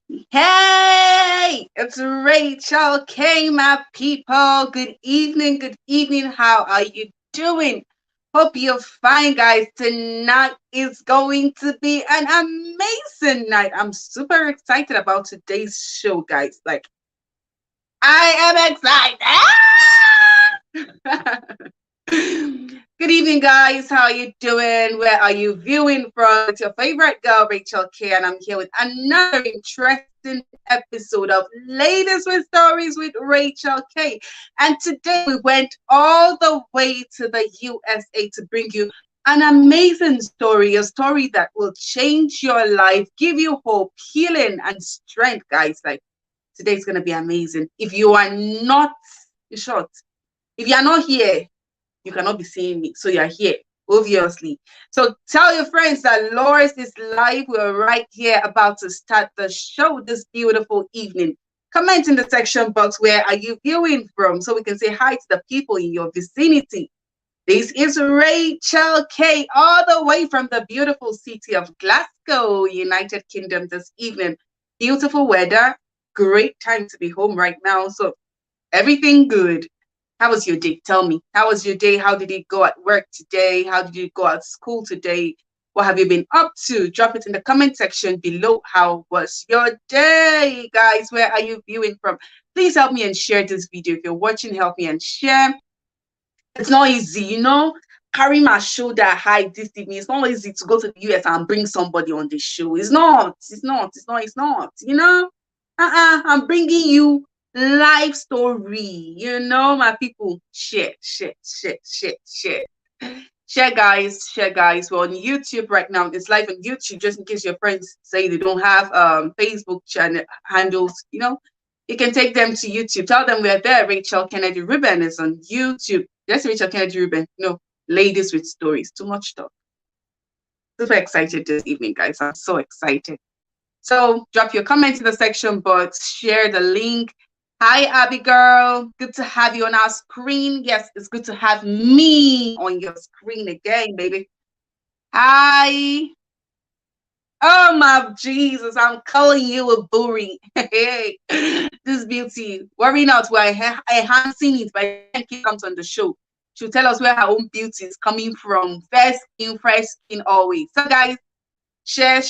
Hey, it's Rachel K, my people. Good evening, good evening. How are you doing? Hope you're fine, guys. Tonight is going to be an amazing night. I'm super excited about today's show, guys. Like, I am excited. Good evening, guys. How are you doing? Where are you viewing from? It's your favorite girl, Rachel K, and I'm here with another interesting episode of Ladies with Stories with Rachel K. And today we went all the way to the USA to bring you an amazing story, a story that will change your life, give you hope, healing, and strength, guys. Like, today's going to be amazing. If you are not, in short, if you are not here, you cannot be seeing me. So you're here, obviously. So tell your friends that Loris is live. We're right here about to start the show this beautiful evening. Comment in the section box, where are you viewing from, so we can say hi to the people in your vicinity. This is Rachel K, all the way from the beautiful city of Glasgow, United Kingdom this evening. Beautiful weather, great time to be home right now. So everything good. How was your day? Tell me. How was your day? How did it go at work today? How did you go at school today? What have you been up to? Drop it in the comment section below. How was your day, guys? Where are you viewing from? Please help me and share this video. If you're watching, help me and share. It's not easy, carry my shoulder high this evening. It's not easy to go to the US and bring somebody on the show. It's not. I'm bringing you life story, my people. Share. Share, guys. We're on YouTube right now. It's live on YouTube, just in case your friends say they don't have Facebook channel handles. You can take them to YouTube. Tell them we're there. Rachel Kennedy Ruben is on YouTube. That's Rachel Kennedy Ruben. Ladies with Stories. Too much talk. Super excited this evening, guys. I'm so excited. So drop your comments in the section box. Share the link. Hi, Abby girl. Good to have you on our screen. Yes, it's good to have me on your screen again, baby. Hi. Oh my Jesus, I'm calling you a booty. Hey, this beauty. Worry not, we're enhancing it by the time she comes on the show. She'll tell us where her own beauty is coming from. First skin always. So guys, share.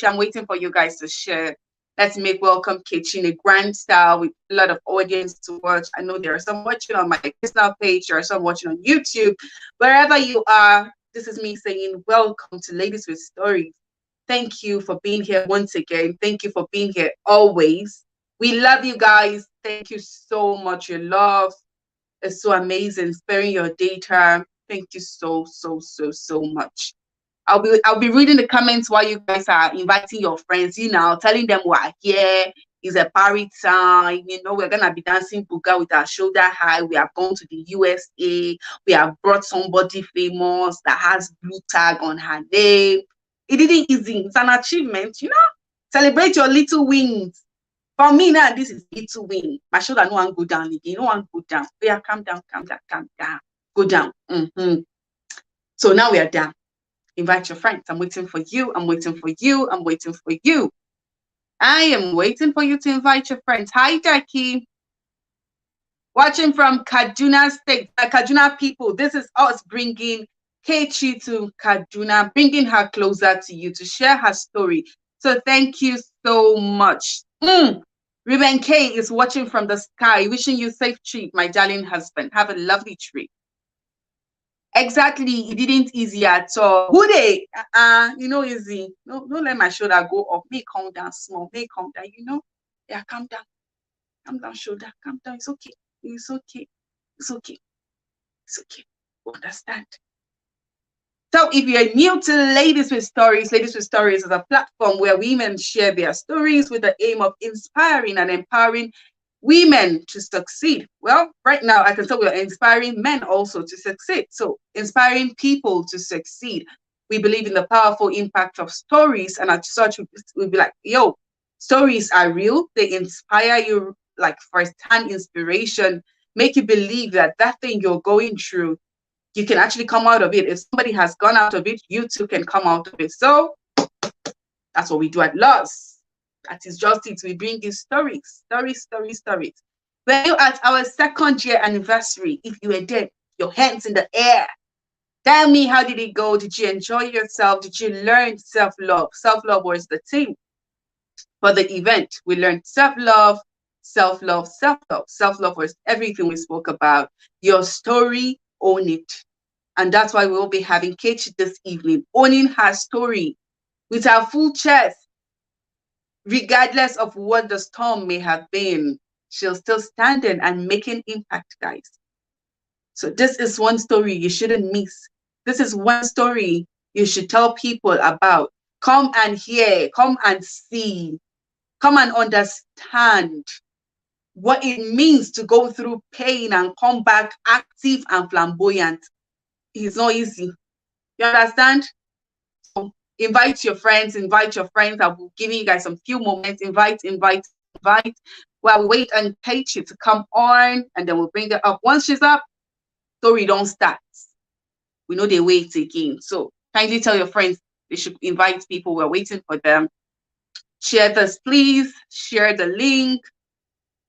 I'm waiting for you guys to share. Let's make welcome Kechi in a grand style with a lot of audience to watch. I know there are some watching on my personal page, there are some watching on YouTube. Wherever you are, this is me saying welcome to Ladies with Stories. Thank you for being here once again. Thank you for being here always. We love you guys. Thank you so much. Your love is so amazing. Sparing your data. Thank you so much. I'll be reading the comments while you guys are inviting your friends, telling them we're here. It's a party time. We're gonna be dancing buga with our shoulder high. We have gone to the USA. We have brought somebody famous that has blue tag on her name. It didn't easy. It's an achievement, Celebrate your little wins. For me now, this is little win. My shoulder no one go down again. No one go down. Yeah, calm down. Go down. So now we are down. Invite your friends. I'm waiting for you. I am waiting for you to invite your friends. Hi, Jackie. Watching from Kaduna State. Kaduna people, this is us bringing Kechi to Kaduna, bringing her closer to you to share her story. So thank you so much. Ruben K is watching from the sky, wishing you safe trip, my darling husband. Have a lovely trip. Exactly, it didn't easy at all. Who they? Easy. No, don't let my shoulder go up. May calm down small. May calm down. Yeah, calm down. Calm down, shoulder. Calm down. It's okay. It's okay. It's okay. It's okay. Understand. So if you're new to Ladies with Stories is a platform where women share their stories with the aim of inspiring and empowering women to succeed. Well, right now I can tell we're inspiring men also to succeed. So inspiring people to succeed. We believe in the powerful impact of stories, and as such we'll be like, yo, stories are real. They inspire you, like first-hand inspiration, make you believe that thing you're going through, you can actually come out of it. If somebody has gone out of it, you too can come out of it. So that's what we do at Loss. That is just it. We bring you stories, stories, stories, stories. Were you at our 2nd year anniversary? If you were there, your hands in the air. Tell me, how did it go? Did you enjoy yourself? Did you learn self-love? Self-love was the theme for the event. We learned self-love, self-love, self-love. Self-love was everything we spoke about. Your story, own it. And that's why we'll be having Kechi this evening, owning her story with her full chest. Regardless of what the storm may have been, she'll still standing and making impact, guys. So this is one story you shouldn't miss. This is one story you should tell people about. Come and hear, come and see, come and understand what it means to go through pain and come back active and flamboyant. It's not easy. You understand? So invite your friends. I will give you guys some few moments. Invite. While we wait and Kechi to come on, and then we'll bring her up. Once she's up, story don't start. We know they wait again. So kindly tell your friends they should invite people. We're waiting for them. Share this, please. Share the link.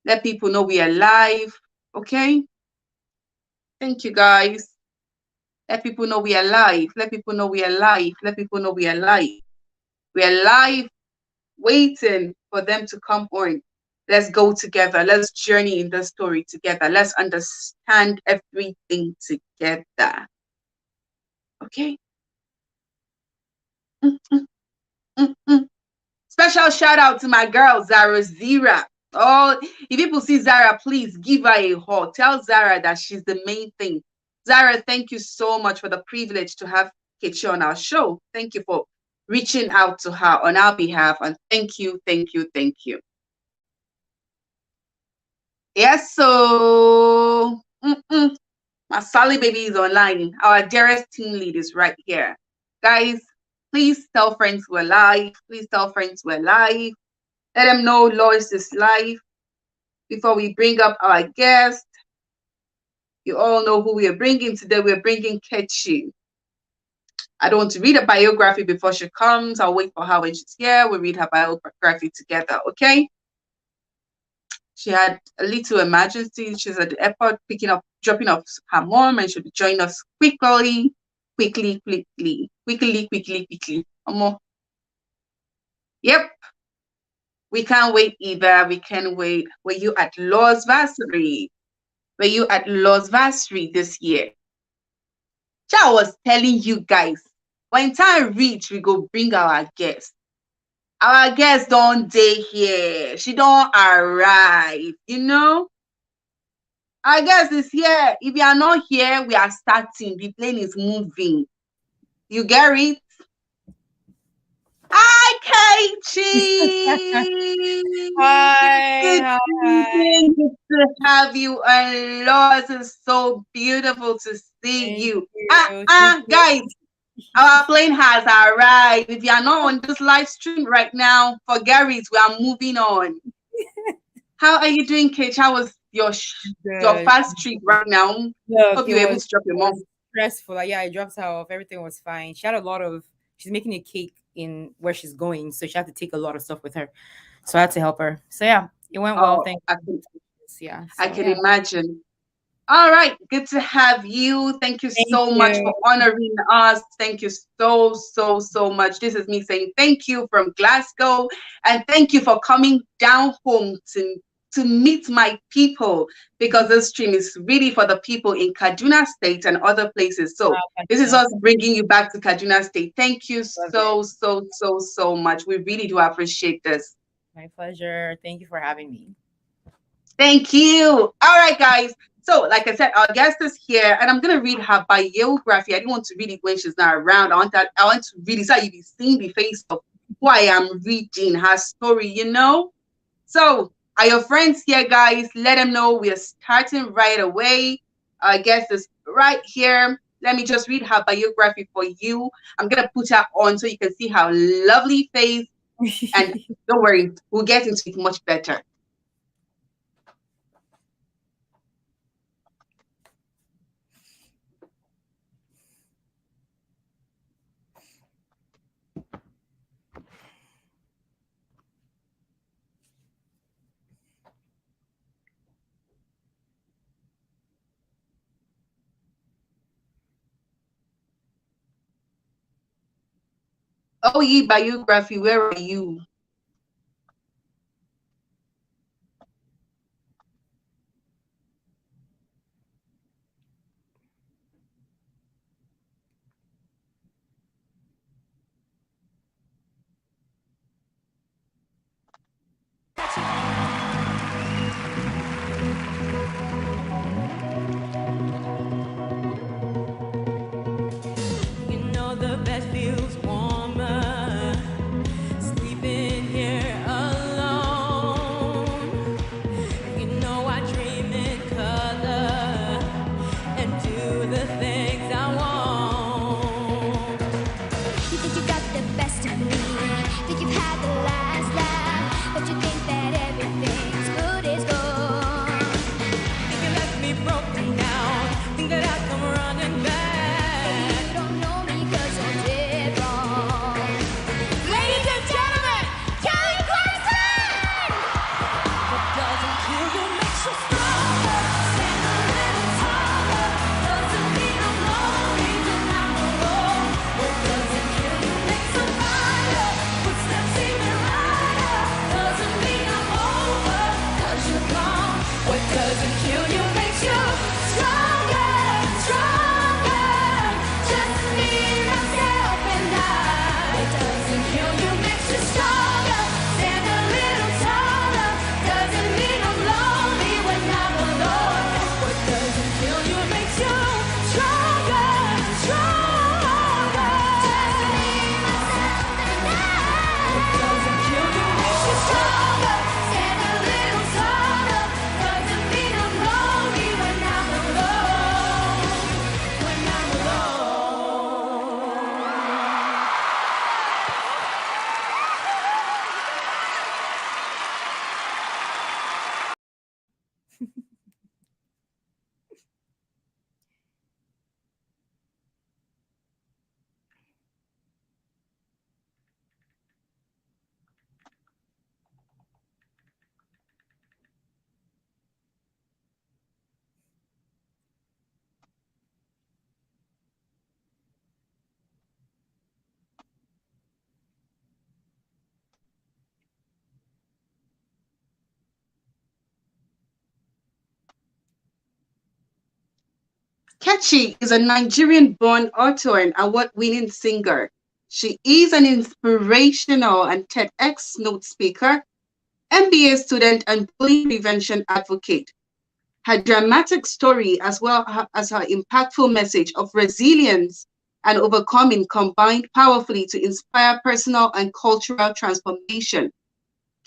Let people know we are live. Okay? Thank you, guys. Let people know we are live. Let people know we are live. Let people know we are live. We are live, waiting for them to come on. Let's go together. Let's journey in the story together. Let's understand everything together. Okay? Special shout out to my girl, Zara. Oh, if people see Zara, please give her a hug. Tell Zara that she's the main thing. Zara, thank you so much for the privilege to have Kechi on our show. Thank you for reaching out to her on our behalf. And thank you. Yes, so my Sally baby is online. Our dearest team lead is right here. Guys, please tell friends we're live. Let them know Lois is live. Before we bring up our guest, you all know who we are bringing today. We're bringing Kechi. I don't want to read a biography before she comes. I'll wait for her when she's here. We'll read her biography together, okay? She had a little emergency. She's at the airport dropping off her mom, and she'll be joining us quickly. Yep. We can't wait either. We can't wait. Were you at Lost Vassary? This year? I was telling you guys, when time reach, we go bring our guest. Our guest don't day here. She don't arrive, you know? Our guest is here. If you are not here, we are starting. The plane is moving. You get it? Hi, Kechi. Hi. Good to have you. And Lord, it's so beautiful to see you. Guys, our plane has arrived. If you are not on this live stream right now, forget it. We are moving on. How are you doing, Kechi? How was your fast trip right now? Hope you were able to drop your mom. Stressful. Yeah, I dropped her off. Everything was fine. She's making a cake in where she's going, so she had to take a lot of stuff with her. So I had to help her. So yeah, it went well. Thank you. I can imagine. All right, good to have you. Thank you so much for honoring us. Thank you so much. This is me saying thank you from Glasgow, and thank you for coming down home to meet my people, because this stream is really for the people in Kaduna State and other places. So this is us bringing you back to Kaduna State. Thank you so much. We really do appreciate this. My pleasure. Thank you for having me. Thank you. All right, guys. So, like I said, our guest is here, and I'm gonna read her biography. I didn't want to read it when she's not around. I want to read it so you be seeing the face of who I am reading her story. You know. So, are your friends here, guys? Let them know we are starting right away. Our guest is right here. Let me just read her biography for you. I'm gonna put her on so you can see her lovely face, and don't worry, we'll get into it much better. Oh, ye biography, where are you? Kechi is a Nigerian-born author and award-winning singer. She is an inspirational and TEDx note speaker, MBA student, and bullying prevention advocate. Her dramatic story, as well as her impactful message of resilience and overcoming, combined powerfully to inspire personal and cultural transformation.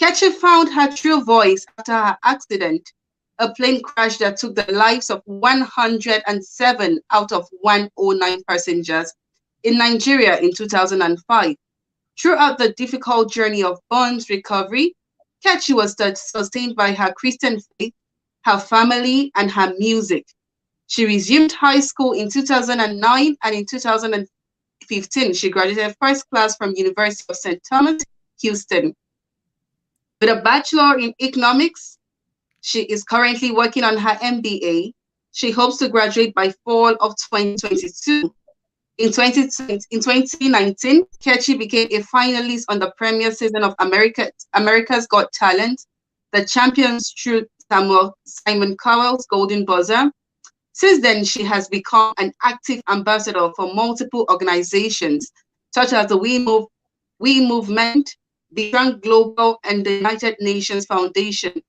Kechi found her true voice after her accident, a plane crash that took the lives of 107 out of 109 passengers in Nigeria in 2005. Throughout the difficult journey of Bond's recovery, Kechi was sustained by her Christian faith, her family, and her music. She resumed high school in 2009, and in 2015, she graduated first class from University of St. Thomas, Houston. With a Bachelor in Economics, she is currently working on her MBA. She hopes to graduate by fall of 2022. In 2019, Kechi became a finalist on the premiere season of America's Got Talent, the champions through Simon Cowell's Golden Buzzer. Since then, she has become an active ambassador for multiple organizations, such as the WEMovement, the Trunk Global, and the United Nations Foundation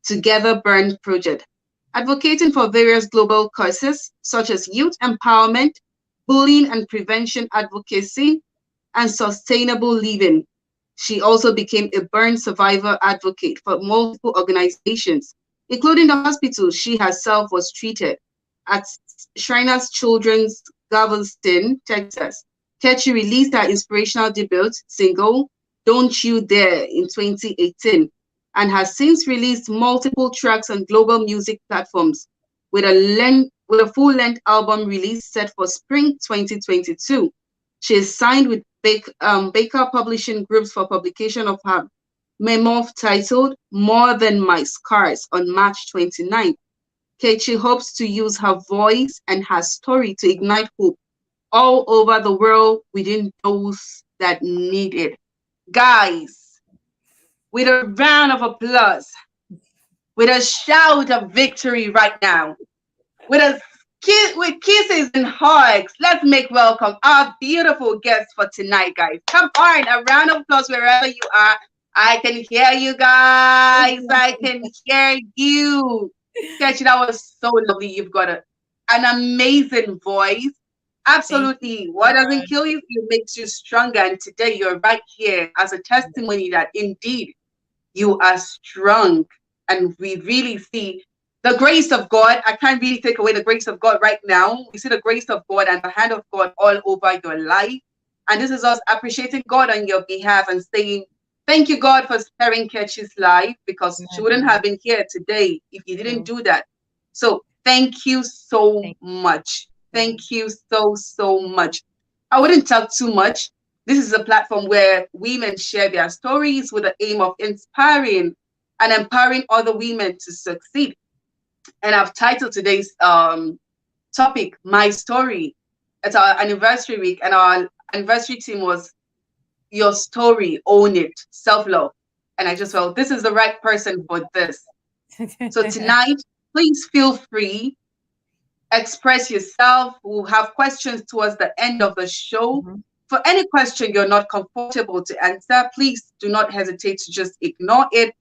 Together Burn project, advocating for various global causes such as youth empowerment, bullying and prevention advocacy, and sustainable living. She also became a burn survivor advocate for multiple organizations, including the hospital she herself was treated at Shriners Children's Galveston, Texas. Kechi released her inspirational debut single, Don't You Dare, in 2018, and has since released multiple tracks on global music platforms, with a full-length album release set for spring 2022. She is signed with Baker Publishing Groups for publication of her memoir titled More Than My Scars on March 29th. Kechi hopes to use her voice and her story to ignite hope all over the world within those that need it. Guys, with a round of applause, with a shout of victory right now, with kisses and hugs, let's make welcome our beautiful guests for tonight, guys. Come on, a round of applause wherever you are. I can hear you guys. I can hear you. Kechi, that was so lovely. You've got an amazing voice. Absolutely. What doesn't kill you, it makes you stronger. And today you're right here as a testimony that indeed you are strong. And we really see the grace of God. I can't really take away the grace of God right now. We see the grace of God and the hand of God all over your life. And this is us appreciating God on your behalf and saying, thank you, God, for sparing Kechi's life, because she wouldn't have been here today if you didn't do that. So thank you so much. Thank you so much. I wouldn't talk too much. This is a platform where women share their stories with the aim of inspiring and empowering other women to succeed. And I've titled today's topic, My Story. It's our anniversary week, and our anniversary theme was Your Story, Own It, Self-Love. And I just felt this is the right person for this. So tonight, please feel free, express yourself. We'll have questions towards the end of the show. For any question you're not comfortable to answer, please do not hesitate to just ignore it,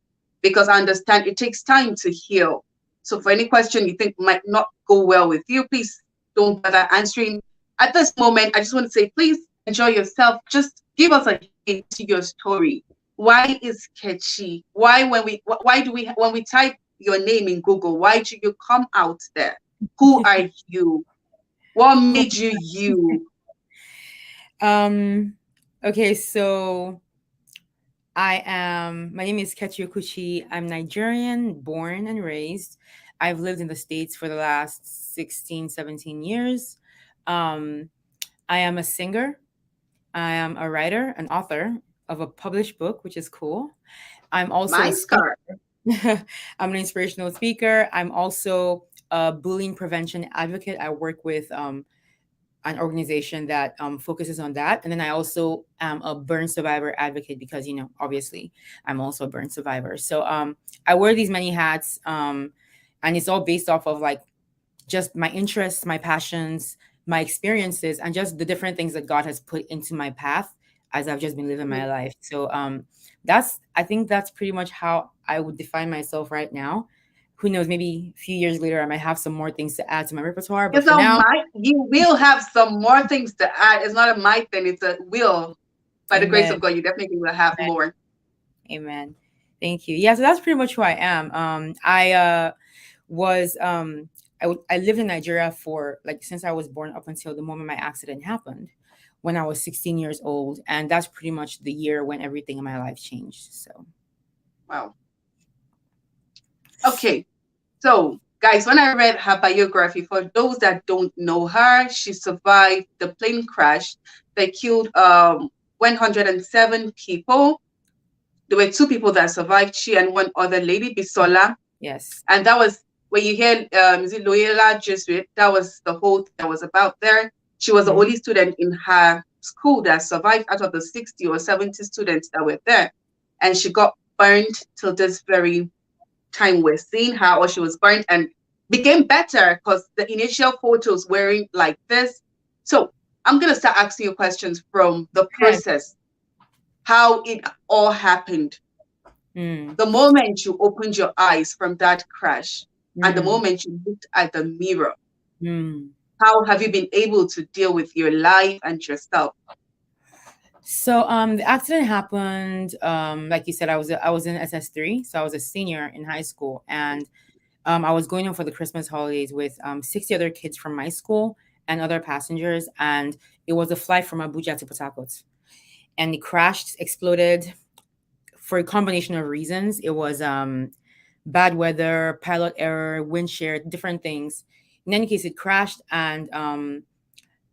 because I understand it takes time to heal. So for any question you think might not go well with you, please don't bother answering. At this moment, I just want to say, please enjoy yourself. Just give us a hint to your story. Why is Kechi? Why when we type your name in Google, why do you come out there? Who are you? What made you you? Okay, so my name is Kechi. I'm Nigerian, born and raised. I've lived in the States for the last 16, 17 years. I am a singer. I am a writer, an author of a published book, which is cool. I'm also a speaker. I'm an inspirational speaker. I'm also a bullying prevention advocate. I work with an organization that focuses on that. And then I also am a burn survivor advocate because, obviously I'm also a burn survivor. So I wear these many hats, and it's all based off of like just my interests, my passions, my experiences, and just the different things that God has put into my path as I've just been living my life. So I think that's pretty much how I would define myself right now. Who knows, maybe a few years later, I might have some more things to add to my repertoire. But for now, you will have some more things to add. It's not a might thing, it's a will. By the grace of God, you definitely will have more. Amen. Thank you. Yeah, so that's pretty much who I am. I lived in Nigeria for since I was born up until the moment my accident happened when I was 16 years old. And that's pretty much the year when everything in my life changed. So. Wow. Okay. So, guys, when I read her biography, for those that don't know her, she survived the plane crash that killed 107 people. There were 2 people that survived, she and one other lady, Bisola. Yes. And that was, when you hear, is it Loyola Jesuit? That was the whole thing that was about there. She was the only student in her school that survived out of the 60 or 70 students that were there. And she got burned till this very time we're seeing her, or she was burned and became better because the initial photos weren't like this. So I'm going to start asking you questions from the process, how it all happened. The moment you opened your eyes from that crash and the moment you looked at the mirror, how have you been able to deal with your life and yourself? So the accident happened, like you said, I was in SS3, so I was a senior in high school, and I was going home for the Christmas holidays with 60 other kids from my school and other passengers, and it was a flight from Abuja to Port Harcourt, and it crashed, exploded for a combination of reasons. It was bad weather, pilot error, wind shear, different things. In any case, it crashed, and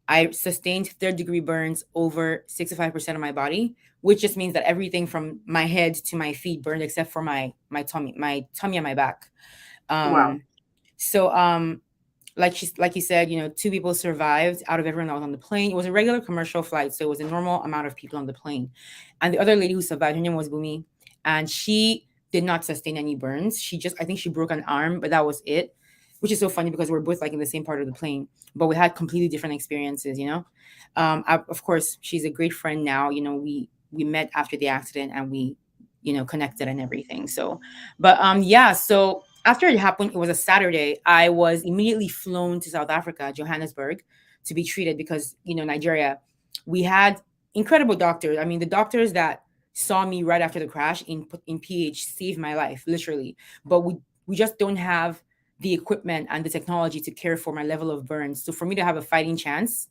I sustained 3rd-degree burns over 65% of my body, which just means that everything from my head to my feet burned except for my tummy and my back. Wow. So like you said, 2 people survived out of everyone that was on the plane. It was a regular commercial flight, so it was a normal amount of people on the plane. And the other lady who survived, her name was Bumi, and she did not sustain any burns. I think she broke an arm, but that was it. Which is so funny because we're both like in the same part of the plane, but we had completely different experiences. Of course, she's a great friend now. We met after the accident and we, connected and everything. So, but yeah. So after it happened, it was a Saturday. I was immediately flown to South Africa, Johannesburg, to be treated because Nigeria, we had incredible doctors. I mean, the doctors that saw me right after the crash in PH saved my life, literally. But we just don't have the equipment and the technology to care for my level of burns. So for me to have a fighting chance,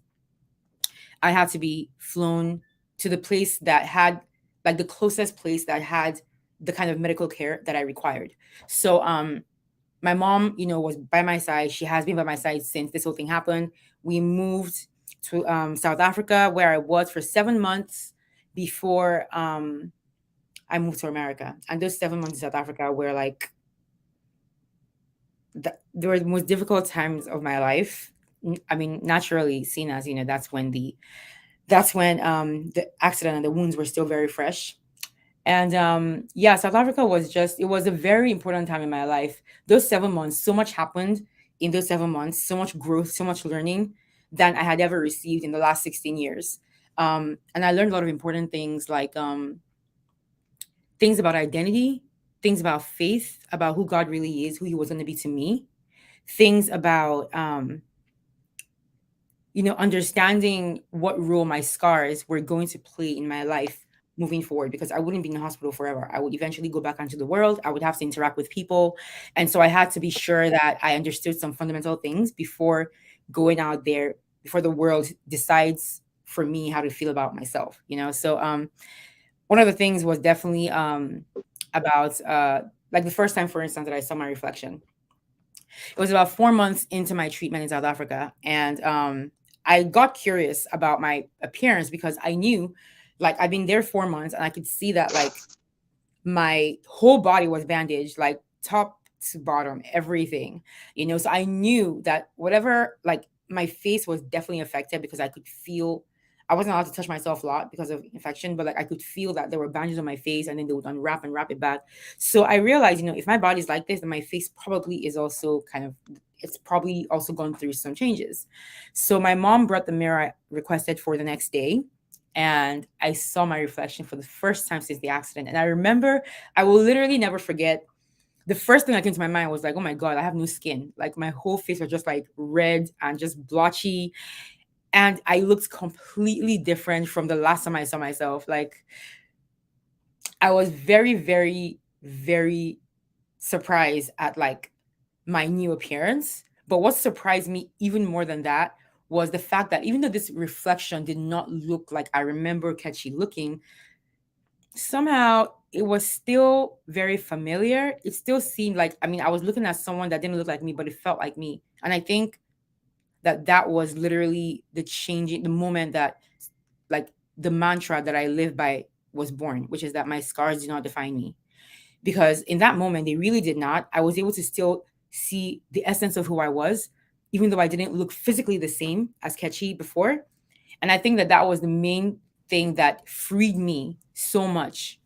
I had to be flown to the place that had, like, the closest place that had the kind of medical care that I required. So my mom, was by my side. She has been by my side since this whole thing happened. We moved to South Africa, where I was for 7 months before I moved to America. And those 7 months in South Africa were like they were the most difficult times of my life. I mean, naturally, seen as that's when the accident and the wounds were still very fresh. And yeah, South Africa it was a very important time in my life. Those 7 months, so much happened in those 7 months, so much growth, so much learning than I had ever received in the last 16 years. And I learned a lot of important things, like things about identity, things about faith, about who God really is, who He was going to be to me, things about understanding what role my scars were going to play in my life moving forward, because I wouldn't be in the hospital forever. I would eventually go back onto the world. I would have to interact with people. And so I had to be sure that I understood some fundamental things before going out there, before the world decides for me how to feel about myself. So one of the things was definitely about like the first time, for instance, that I saw my reflection. It was about 4 months into my treatment in South Africa. And I got curious about my appearance because I knew, like, I've been there 4 months and I could see that, like, my whole body was bandaged, like top to bottom, everything. So I knew that whatever, like, my face was definitely affected because I could feel. I wasn't allowed to touch myself a lot because of infection, but like I could feel that there were bandages on my face and then they would unwrap and wrap it back. So I realized, if my body's like this, then my face probably is also it's probably also gone through some changes. So my mom brought the mirror I requested for the next day, and I saw my reflection for the first time since the accident. And I remember, I will literally never forget, the first thing that came to my mind was like, oh my God, I have new skin. Like my whole face was just like red and just blotchy. And I looked completely different from the last time I saw myself. Like, I was very, very, very surprised at, like, my new appearance. But what surprised me even more than that was the fact that even though this reflection did not look like I remember Kechi looking, somehow it was still very familiar. It still seemed like, I mean, I was looking at someone that didn't look like me, but it felt like me. And I think that was literally the moment that, like, the mantra that I live by was born, which is that my scars do not define me. Because in that moment, they really did not. I was able to still see the essence of who I was, even though I didn't look physically the same as Kechi before. And I think that was the main thing that freed me so much,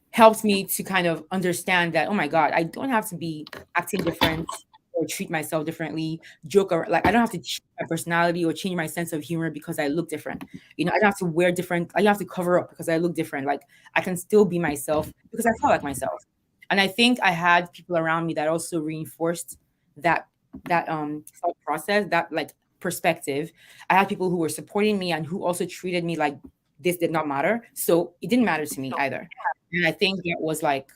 helped me to kind of understand that, oh my God, I don't have to be acting different or treat myself differently, joke, or like, I don't have to change my personality or change my sense of humor because I look different. I don't have to wear different, I don't have to cover up because I look different. Like, I can still be myself because I feel like myself. And I think I had people around me that also reinforced that thought process, that, like, perspective. I had people who were supporting me and who also treated me like this did not matter. So it didn't matter to me either. And I think that was like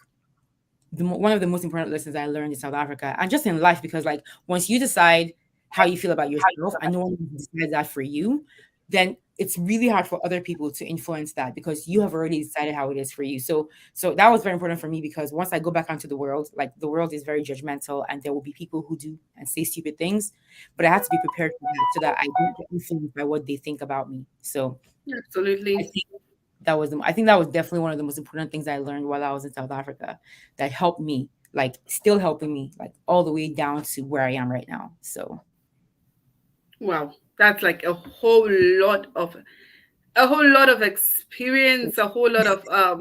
one of the most important lessons I learned in South Africa and just in life, because, like, once you decide how you feel about yourself and no one decides that for you, then it's really hard for other people to influence that because you have already decided how it is for you. So that was very important for me, because once I go back onto the world, like, the world is very judgmental and there will be people who do and say stupid things, but I have to be prepared for that so that I don't get influenced by what they think about me. So I Absolutely. think I think that was definitely one of the most important things I learned while I was in South Africa that helped me like still helping me like all the way down to where I am right now. So Wow, that's like a whole lot of experience, a whole lot of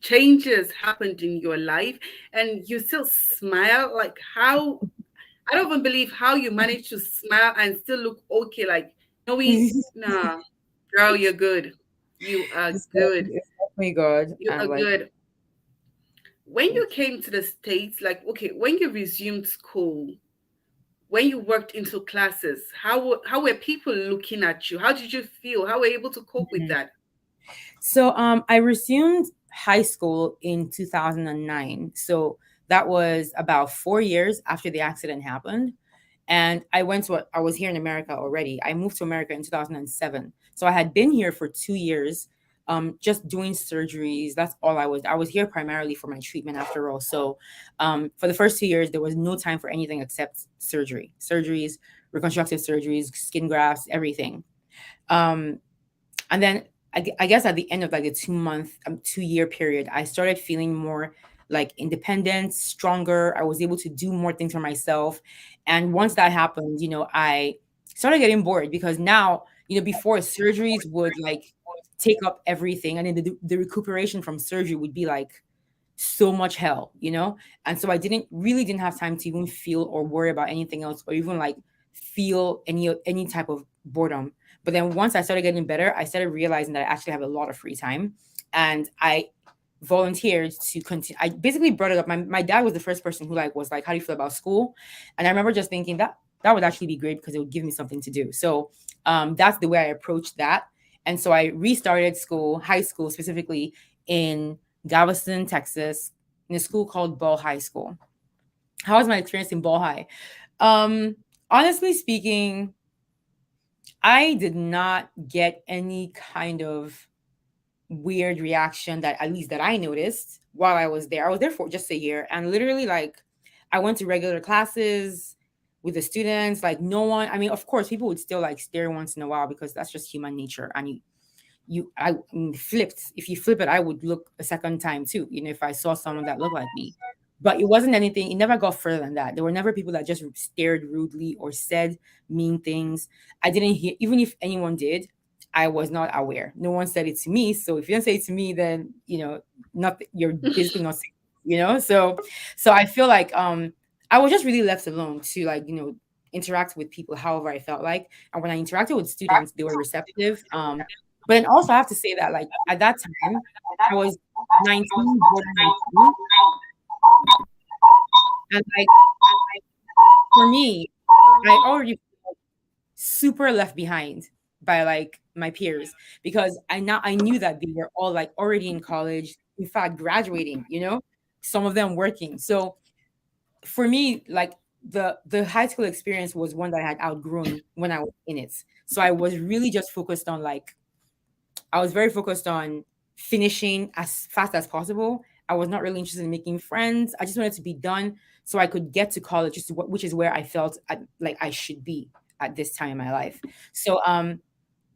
changes happened in your life, and you still smile. Like, how, I don't even believe how you manage to smile and still look okay. Like, knowing, nah, girl, you're good. You are good. it's definitely good. You are And like, good. When thank you came to the States, like, okay, when you resumed school, when you worked into classes, how were people looking at you? How did you feel? How were you able to cope with you. that? So I resumed high school in 2009. So that was about 4 years after the accident happened. And I was here in America already. I moved to America in 2007. So I had been here for 2 years, just doing surgeries. That's all I was. I was here primarily for my treatment after all. So for the first 2 years, there was no time for anything except surgeries, reconstructive surgeries, skin grafts, everything. Um, and then I guess at the end of like the 2 month 2 year period, I started feeling more like independent, stronger. I was able to do more things for myself. And once that happened, I started getting bored because now, before surgeries would like take up everything, and then the recuperation from surgery would be like so much hell. And so I didn't have time to even feel or worry about anything else, or even like feel any type of boredom. But then once I started getting better, I started realizing that I actually have a lot of free time, and I volunteered to continue. I basically brought it up. My dad was the first person who like was like, how do you feel about school? And I remember just thinking that that would actually be great because it would give me something to do. So that's the way I approached that. And so I restarted school, high school specifically, in Galveston, Texas, in a school called Ball High School. How was my experience in Ball High? Honestly speaking, I did not get any kind of weird reaction, that at least that I noticed while I was there. I was there for just a year, and literally like I went to regular classes with the students. Like no one, I mean, of course, people would still like stare once in a while because that's just human nature. And I mean, flipped. If you flip it, I would look a second time too. If I saw someone that looked like me. But it wasn't anything. It never got further than that. There were never people that just stared rudely or said mean things. I didn't hear. Even if anyone did, I was not aware. No one said it to me. So if you don't say it to me, then not you're basically not saying. So I feel like I was just really left alone to like interact with people however I felt like. And when I interacted with students, they were receptive. But then also I have to say that like at that time I was 19, born 19, and like for me, I already felt super left behind by like my peers because I knew that they were all like already in college, in fact graduating, some of them working. So for me, like the high school experience was one that I had outgrown when I was in it. So I was really just focused on like I was very focused on finishing as fast as possible. I was not really interested in making friends. I just wanted to be done so I could get to college, which is where I felt like I should be at this time in my life. So,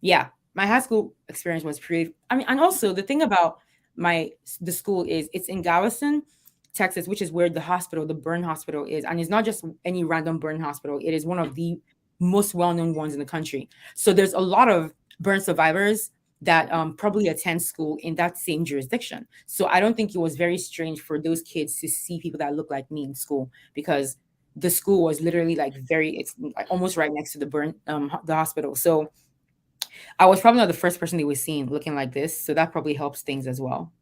yeah, my high school experience was pretty. I mean, and also the thing about the school is it's in Galveston, Texas, which is where the burn hospital is, and it's not just any random burn hospital. It is one of the most well-known ones in the country. So there's a lot of burn survivors that probably attend school in that same jurisdiction. So I don't think it was very strange for those kids to see people that look like me in school because the school was literally like it's like almost right next to the hospital. So I was probably not the first person they were seeing looking like this. So that probably helps things as well.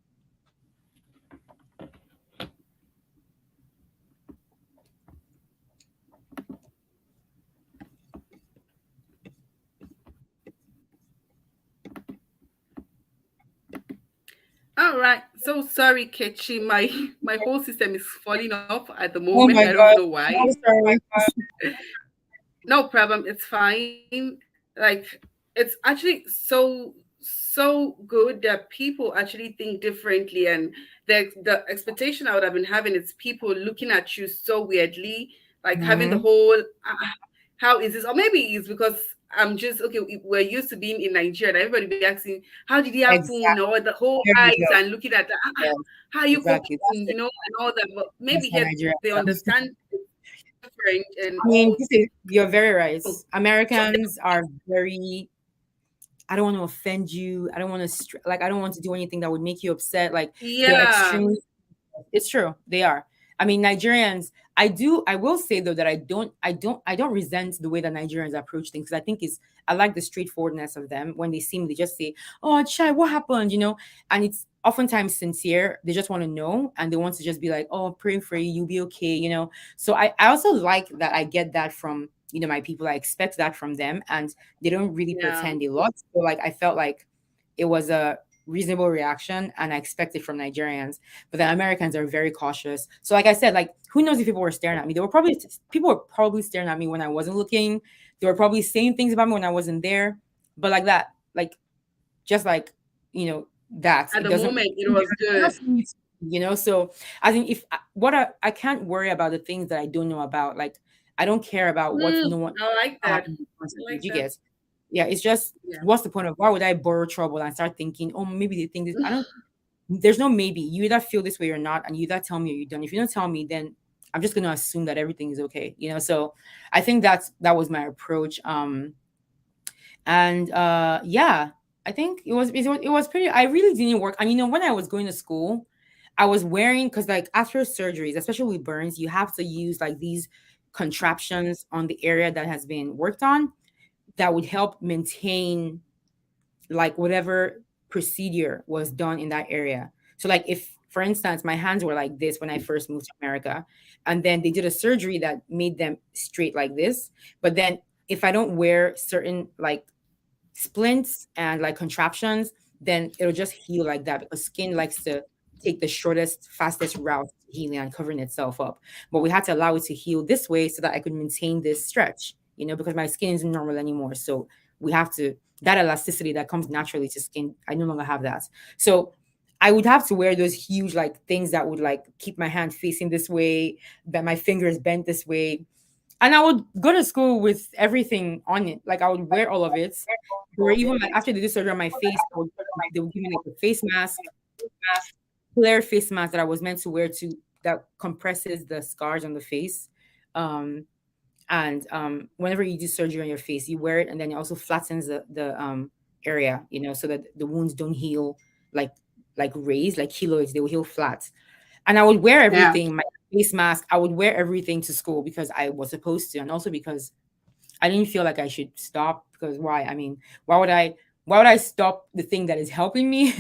All right. So sorry, Kechi. My whole system is falling off at the Oh moment. my I don't know God. why. I'm sorry. No problem. It's fine. Like, it's actually so good that people actually think differently, and the expectation I would have been having is people looking at you so weirdly, like having the Mhm. whole how is this? Or maybe it's because I'm just okay. We're used to being in Nigeria. Everybody be asking, how did it happen? Exactly. Or the whole There you eyes go. and looking at the, Yes, how are you exactly. coping, you know, and all that. But maybe That's how here Nigeria. they understand it's different and I mean, all. you're very right. So Americans are very. I don't want to offend you. I don't want to I don't want to do anything that would make you upset. Like they're yeah, extremely. It's true. They are. I mean, Nigerians. I will say though that I don't resent the way that Nigerians approach things because I think it's. I like the straightforwardness of them. When they see me, they just say, "Oh, Chai, what happened?" You know, and it's oftentimes sincere. They just want to know, and they want to just be like, "Oh, praying for you, you'll be okay." You know. So I also like that. I get that from my people. I expect that from them, and they don't really yeah, pretend a lot. So like I felt like it was a reasonable reaction and I expect it from Nigerians. But the Americans are very cautious. So like I said, like who knows if people were staring at me? People were probably staring at me when I wasn't looking. They were probably saying things about me when I wasn't there. But like that, like just like, that at it the doesn't moment it was good. so I think if I can't worry about the things that I don't know about. Like I don't care about what no one I like that. I did like you that. get. Yeah, it's just Yeah. what's the point of why would I borrow trouble and start thinking, oh, maybe they think this. I don't. There's no maybe. You either feel this way or not, and you either tell me or you don't. If you don't tell me, then I'm just gonna assume that everything is okay. So I think that was my approach. And yeah, I think it was pretty. I really didn't work. And when I was going to school, I was wearing because like after surgeries, especially with burns, you have to use like these contraptions on the area that has been worked on that would help maintain like whatever procedure was done in that area. So like if for instance my hands were like this when I first moved to America and then they did a surgery that made them straight like this, but then if I don't wear certain like splints and like contraptions, then it'll just heal like that because skin likes to take the shortest, fastest route to healing and covering itself up. But we had to allow it to heal this way so that I could maintain this stretch, because my skin isn't normal anymore. So we have to, that elasticity that comes naturally to skin, I no longer have that. So I would have to wear those huge like things that would like keep my hand facing this way, that my fingers bent this way. And I would go to school with everything on it. Like I would wear all of it. Or even like after they did surgery on my face, they would give me like a face mask, clear face mask that I was meant to wear that compresses the scars on the face. And whenever you do surgery on your face, you wear it, and then it also flattens the area, so that the wounds don't heal like raised, like keloids. They will heal flat. And I would wear everything, my face mask. I would wear everything to school because I was supposed to, and also because I didn't feel like I should stop. Because why? I mean, why would I stop the thing that is helping me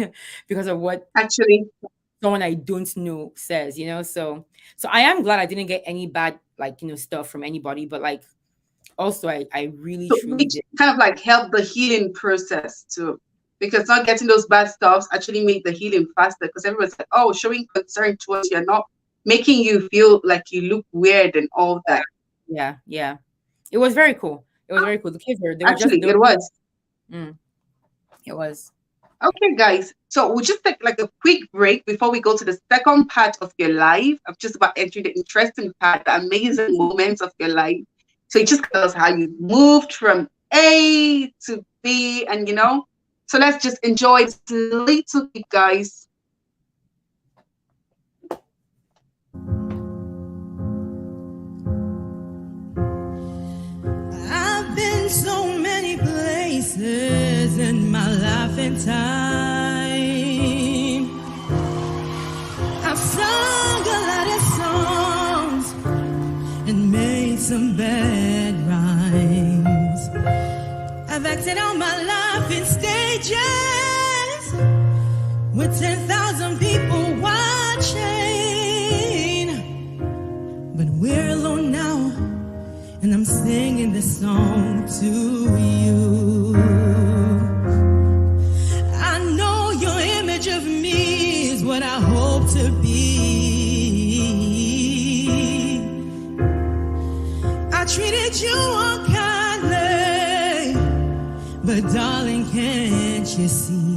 because of what Actually, someone I don't know says, So I am glad I didn't get any bad stuff from anybody, but like also I really so truly which did. kind of like help the healing process too, because not getting those bad stuffs actually made the healing faster. Because everyone's like, oh, showing concern towards you, not making you feel like you look weird and all that. Yeah. It was very cool. The kids they were just Actually, it was. It was. Okay, guys. So we'll just take like a quick break before we go to the second part of your life. I'm just about entering the interesting part, the amazing moments of your life. So it just tells us how you moved from A to B, and So let's just enjoy this little bit, guys. I've been so many places in my life and time. I've sung a lot of songs and made some bad rhymes. I've acted out my life in stages with 10,000 people watching. But we're alone now, and I'm singing this song to you. I know your image of me is what I hope to be. I treated you unkindly, but darling, can't you see?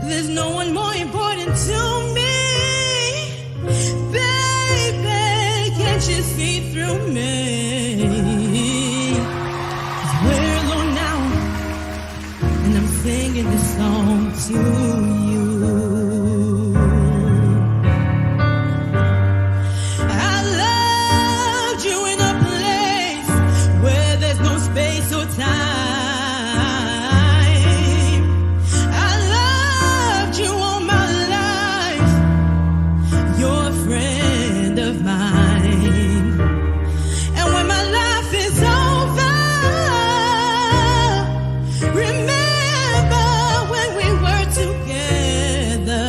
There's no one more important to me. Baby, can't you see through me? sing this song to you. I loved you in a place where there's no space or time. I loved you all my life. You're a friend of mine. And when my life is over, remember when we were together,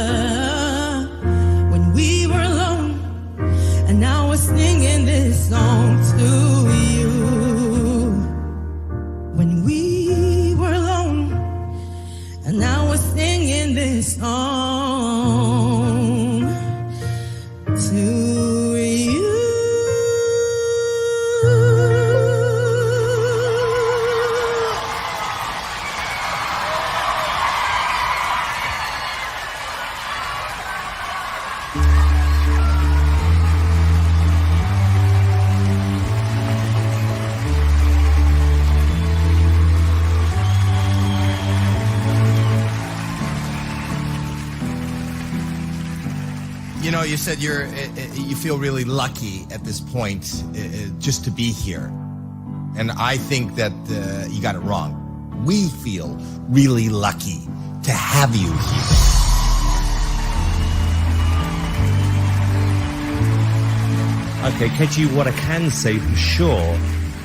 when we were alone, and I was singing this song to you. When we were alone, and I was singing this song to you. You know, you said you feel really lucky at this point just to be here. And I think that you got it wrong. We feel really lucky to have you here. Okay, Kechi, what I can say for sure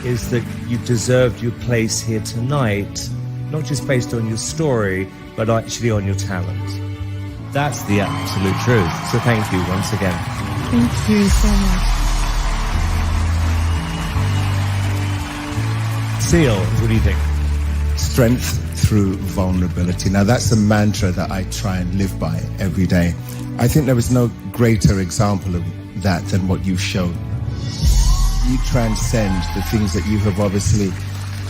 is that you deserved your place here tonight, not just based on your story, but actually on your talent. That's the absolute truth. So thank you once again. Thank you so much. Seal, what do you think? Strength through vulnerability. Now that's a mantra that I try and live by every day. I think there is no greater example of that than what you've shown. You transcend the things that you have obviously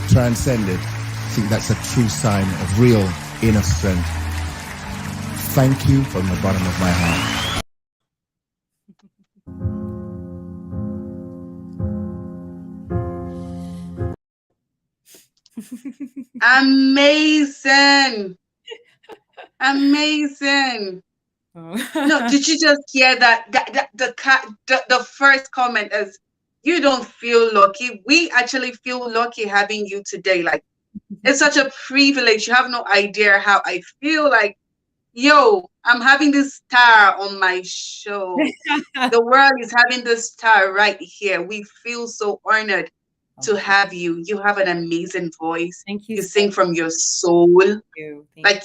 transcended. I think that's a true sign of real inner strength. Thank you from the bottom of my heart. Amazing. Amazing. Oh. No, did you just hear that? The first comment is, you don't feel lucky. We actually feel lucky having you today. Like, it's such a privilege. You have no idea how I feel. Like, yo, I'm having this star on my show. The world is having this star right here. We feel so honored to have you. You have an amazing voice. Thank you. You sing from your soul. Thank you. Like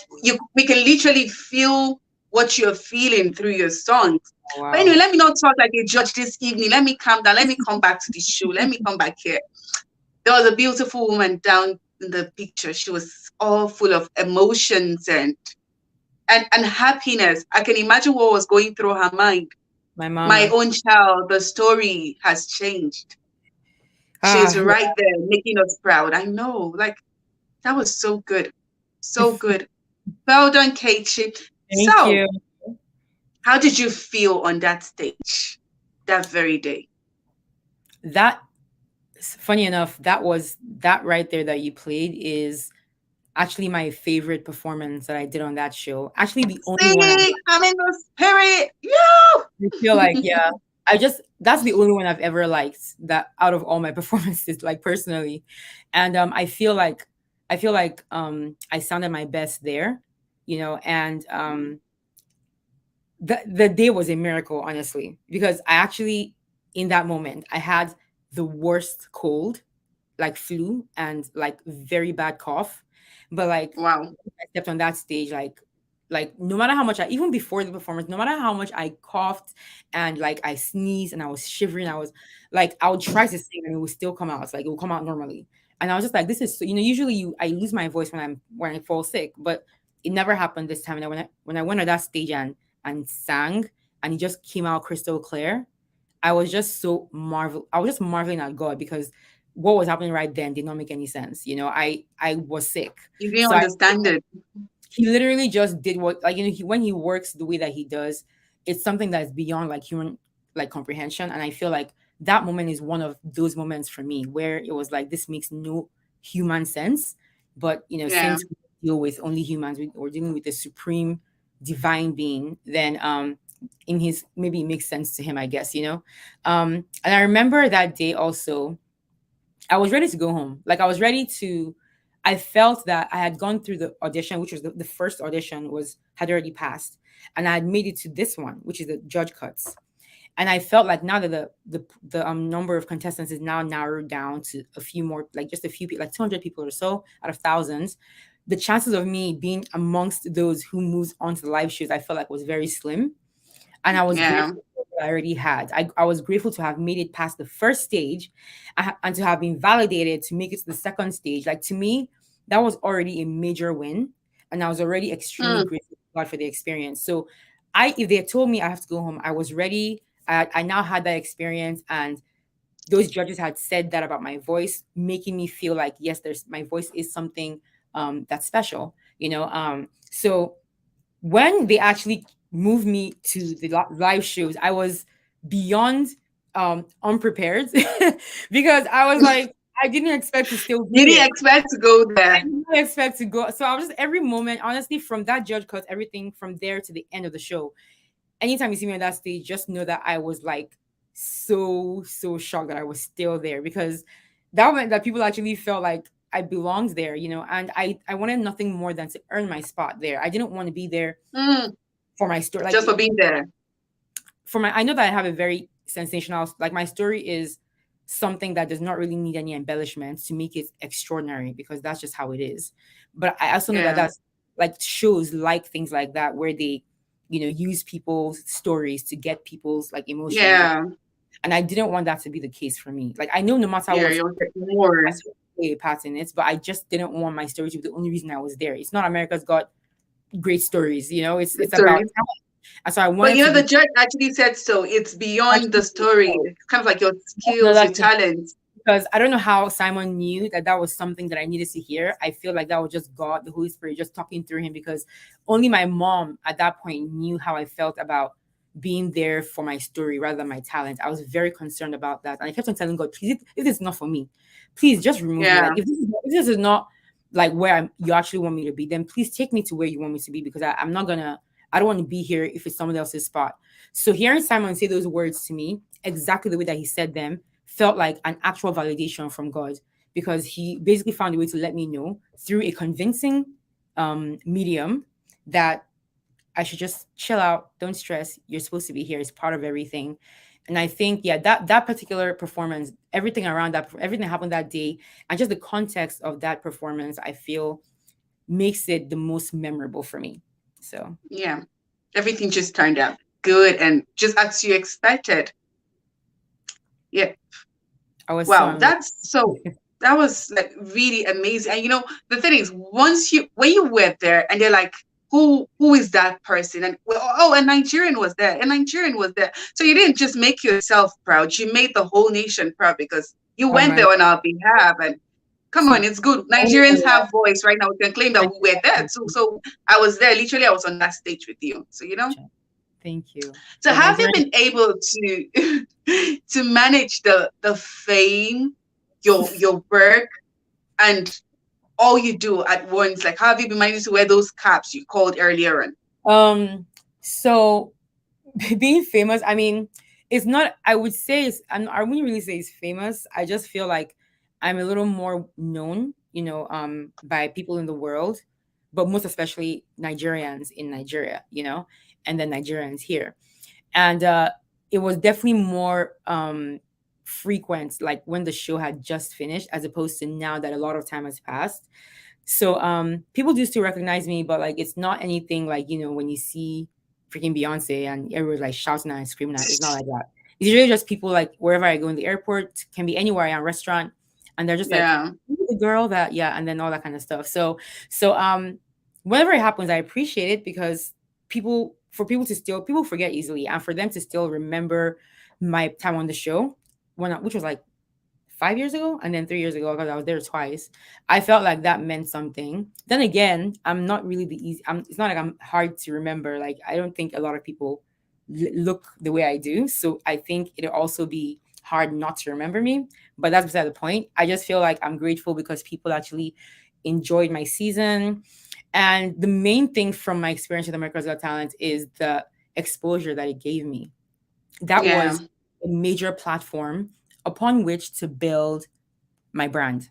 we can literally feel what you're feeling through your songs. Oh, wow. But anyway, let me not talk like a judge this evening. Let me calm down. Let me come back to the show. Let me come back here. There was a beautiful woman down in the picture. She was all full of emotions and happiness. I can imagine what was going through her mind. My mom. My own child, the story has changed. She's right there making us proud. I know, like, that was so good. So good. Well done, Kechi. Thank you. How did you feel on that stage that very day? That, funny enough, that right there that you played is actually my favorite performance that I did on that show. Actually, the only one. I'm in the spirit. Yeah. I feel like, yeah. That's the only one I've ever liked, that out of all my performances, like, personally. And I feel like I sounded my best there, you know, and the day was a miracle, honestly, because I actually, in that moment, I had the worst cold, like flu and like very bad cough. But like, wow, I stepped on that stage, like no matter how much even before the performance, no matter how much I coughed and like I sneezed and I was shivering, I was like, I would try to sing and it would still come out. It's like, it will come out normally. And I was just like, this is, usually I lose my voice when I fall sick, but it never happened this time. And when I went on that stage and sang and it just came out crystal clear, I was just marveling at God, because what was happening right then did not make any sense. I was sick. You didn't understand it. He literally just did what, like, when he works the way that he does, it's something that is beyond like human, like, comprehension. And I feel like that moment is one of those moments for me where it was like, this makes no human sense, but since deal with only humans, or dealing with the supreme divine being, then in his, maybe it makes sense to him, I guess, and I remember that day also, I was ready to go home. Like, I felt that I had gone through the audition, which was the first audition had already passed, and I had made it to this one, which is the judge cuts. And I felt like now that the number of contestants is now narrowed down to a few more, like just a few people, like 200 people or so out of thousands, the chances of me being amongst those who moves on to the live shows, I felt like was very slim. And I was grateful for what I already had. I was grateful to have made it past the first stage, and to have been validated to make it to the second stage. Like, to me, that was already a major win. And I was already extremely grateful to God for the experience. So if they had told me I have to go home, I was ready. I now had that experience, and those judges had said that about my voice, making me feel like, yes, my voice is something that's special, so when they actually moved me to the live shows, I was beyond unprepared because I was like, I didn't expect to still be You didn't there. expect to go there. I didn't expect to go. So I was just, every moment, honestly, from that judge cut, everything from there to the end of the show, anytime you see me on that stage, just know that I was like so shocked that I was still there, because that meant that people actually felt like I belonged there, and I wanted nothing more than to earn my spot there. I didn't want to be there for my story, just for being there. I know that I have a very sensational, like, my story is something that does not really need any embellishments to make it extraordinary, because that's just how it is. But I also know that that's like shows like things like that, where they use people's stories to get people's like emotions. And I didn't want that to be the case for me. Like, I know no matter what, more play a part in it, but I just didn't want my story to be the only reason I was there. It's not America's Got Great Stories, it's about talent. And so I wanted. But the judge actually said so. It's beyond the story. It's kind of like your skills, your talents. Because I don't know how Simon knew that was something that I needed to hear. I feel like that was just God, the Holy Spirit, just talking through him, because only my mom at that point knew how I felt about being there for my story rather than my talent. I was very concerned about that. And I kept on telling God, please, if this is not for me, please just remove me. Like, if this is not like where you actually want me to be, then please take me to where you want me to be, because I don't want to be here if it's someone else's spot. So hearing Simon say those words to me, exactly the way that he said them, felt like an actual validation from God, because he basically found a way to let me know through a convincing medium that I should just chill out, don't stress. You're supposed to be here. It's part of everything. And I think, that particular performance, everything around that, everything that happened that day, and just the context of that performance, I feel makes it the most memorable for me. So everything just turned out good and just as you expected. Wow, that was like really amazing. And the thing is, when you were there and they're like, who is that person? And a Nigerian was there. So you didn't just make yourself proud, you made the whole nation proud, because you went there on our behalf. And come on, it's good. Nigerians have voice right now. We can claim that we were there too. So I was there. Literally, I was on that stage with you. So Thank you. So have you been able to to manage the fame, your work, and all you do at once? Like, how have you been managing to wear those caps you called earlier on? So being famous, I mean, it's not, I would say I wouldn't really say it's famous. I just feel like I'm a little more known, by people in the world, but most especially Nigerians in Nigeria, and then Nigerians here. And it was definitely more frequent, like when the show had just finished, as opposed to now that a lot of time has passed. So people do still recognize me, but like, it's not anything like, when you see freaking Beyonce and everyone's like shouting and screaming at it. It's not like that. It's usually just people, like, wherever I go in the airport, can be anywhere, a restaurant, and they're just like, the girl that, and then all that kind of stuff. So whenever it happens, I appreciate it, because people forget easily, and for them to still remember my time on the show, which was like 5 years ago, and then 3 years ago, because I was there twice, I felt like that meant something. Then again, I'm not really it's not like I'm hard to remember. Like, I don't think a lot of people look the way I do. So I think it'll also be hard not to remember me, but that's beside the point. I just feel like I'm grateful because people actually enjoyed my season. And the main thing from my experience with America's Got Talent is the exposure that it gave me. That Yeah. was a major platform upon which to build my brand,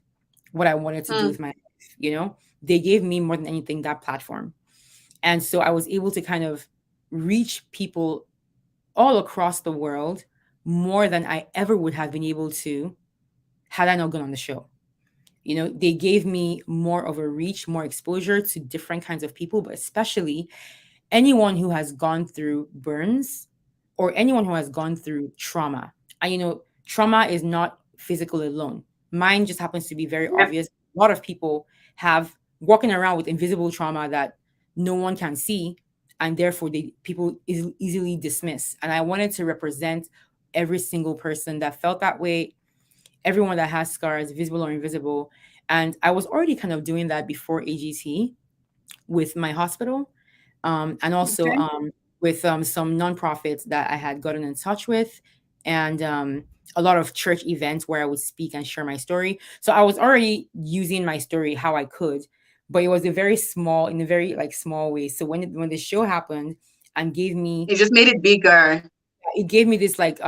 what I wanted to do with my life. You know, they gave me more than anything that platform. And so I was able to kind of reach people all across the world more than I ever would have been able to had I not gone on the show. You know, they gave me more of a reach, more exposure to different kinds of people, but especially anyone who has gone through burns or anyone who has gone through trauma. And, you know, trauma is not physical alone. Mine just happens to be very Yep. obvious. A lot of people have walking around with invisible trauma that no one can see, and therefore people easily dismiss. And I wanted to represent every single person that felt that way, everyone that has scars, visible or invisible. And I was already kind of doing that before AGT with my hospital, and also Okay. with some nonprofits that I had gotten in touch with, and a lot of church events where I would speak and share my story. So I was already using my story how I could, but it was in a very like small way. So when the show happened and gave me, It just made it bigger. it gave me this like